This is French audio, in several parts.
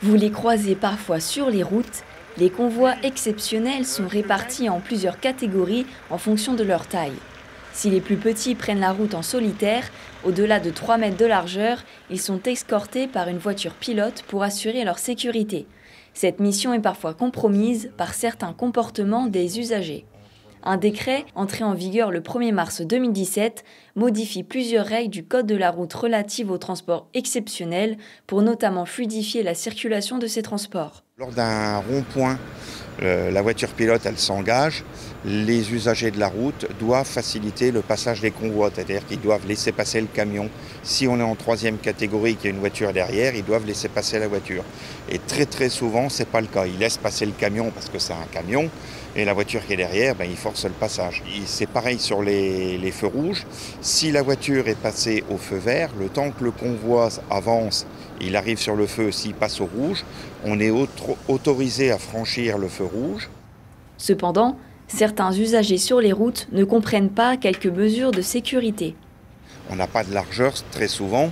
Vous les croisez parfois sur les routes. Les convois exceptionnels sont répartis en plusieurs catégories en fonction de leur taille. Si les plus petits prennent la route en solitaire, au-delà de 3 mètres de largeur, ils sont escortés par une voiture pilote pour assurer leur sécurité. Cette mission est parfois compromise par certains comportements des usagers. Un décret, entré en vigueur le 1er mars 2017, modifie plusieurs règles du Code de la route relatives aux transports exceptionnels pour notamment fluidifier la circulation de ces transports. Lors d'un rond-point, la voiture pilote, elle s'engage. Les usagers de la route doivent faciliter le passage des convois, c'est-à-dire qu'ils doivent laisser passer le camion. Si on est en 3e catégorie, qu'il y a une voiture derrière, ils doivent laisser passer la voiture. Et très souvent, c'est pas le cas. Ils laissent passer le camion parce que c'est un camion, et la voiture qui est derrière, ils forcent le passage. C'est pareil sur les feux rouges. Si la voiture est passée au feu vert, le temps que le convoi avance, il arrive sur le feu, s'il passe au rouge, on est autorisé à franchir le feu rouge. Cependant, certains usagers sur les routes ne comprennent pas quelques mesures de sécurité. On n'a pas de largeur très souvent,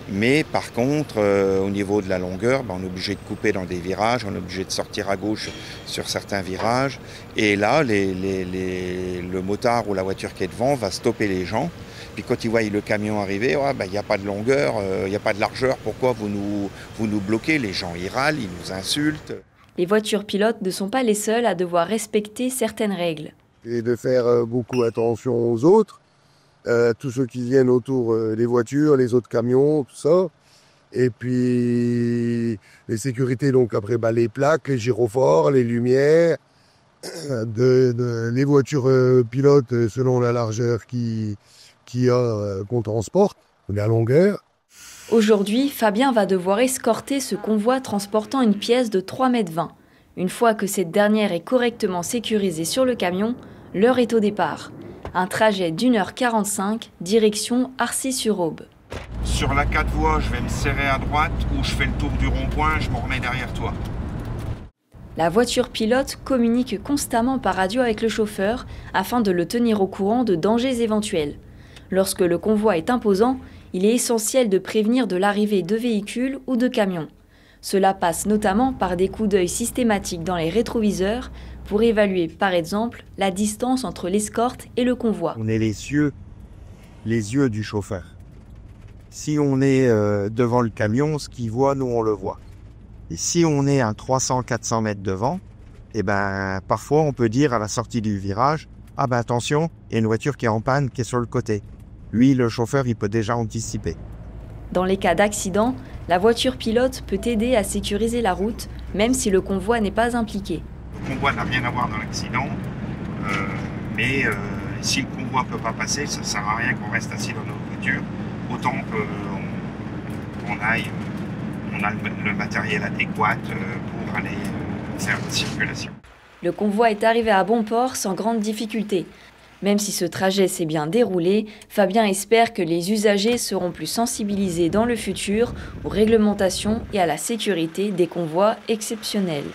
mais par contre, au niveau de la longueur, on est obligé de couper dans des virages, on est obligé de sortir à gauche sur certains virages. Et là, le motard ou la voiture qui est devant va stopper les gens. Puis quand ils voient le camion arriver, il n'y a pas de longueur, il n'y a pas de largeur, pourquoi vous nous bloquez? Les gens ils râlent, ils nous insultent. Les voitures pilotes ne sont pas les seules à devoir respecter certaines règles. Et de faire beaucoup attention aux autres, tous ceux qui viennent autour des voitures, les autres camions, tout ça. Et puis les sécurités, donc après les plaques, les gyrophores, les lumières, les voitures pilotes selon la largeur qu'on transporte, la longueur. Aujourd'hui, Fabien va devoir escorter ce convoi transportant une pièce de 3,20 m. Une fois que cette dernière est correctement sécurisée sur le camion, l'heure est au départ. Un trajet d'1h45, direction Arcis-sur-Aube. Sur la 4 voies, je vais me serrer à droite ou je fais le tour du rond-point, je me remets derrière toi. La voiture pilote communique constamment par radio avec le chauffeur afin de le tenir au courant de dangers éventuels. Lorsque le convoi est imposant, il est essentiel de prévenir de l'arrivée de véhicules ou de camions. Cela passe notamment par des coups d'œil systématiques dans les rétroviseurs pour évaluer, par exemple, la distance entre l'escorte et le convoi. On est les yeux du chauffeur. Si on est devant le camion, ce qu'il voit, nous on le voit. Et si on est à 300-400 mètres devant, parfois on peut dire à la sortie du virage, attention, il y a une voiture qui est en panne, qui est sur le côté. Lui, le chauffeur, il peut déjà anticiper. Dans les cas d'accident, la voiture pilote peut aider à sécuriser la route, même si le convoi n'est pas impliqué. Le convoi n'a rien à voir dans l'accident, mais si le convoi ne peut pas passer, ça ne sert à rien qu'on reste assis dans notre voiture. Autant qu'on a le matériel adéquat pour aller faire la circulation. Le convoi est arrivé à bon port sans grande difficulté. Même si ce trajet s'est bien déroulé, Fabien espère que les usagers seront plus sensibilisés dans le futur aux réglementations et à la sécurité des convois exceptionnels.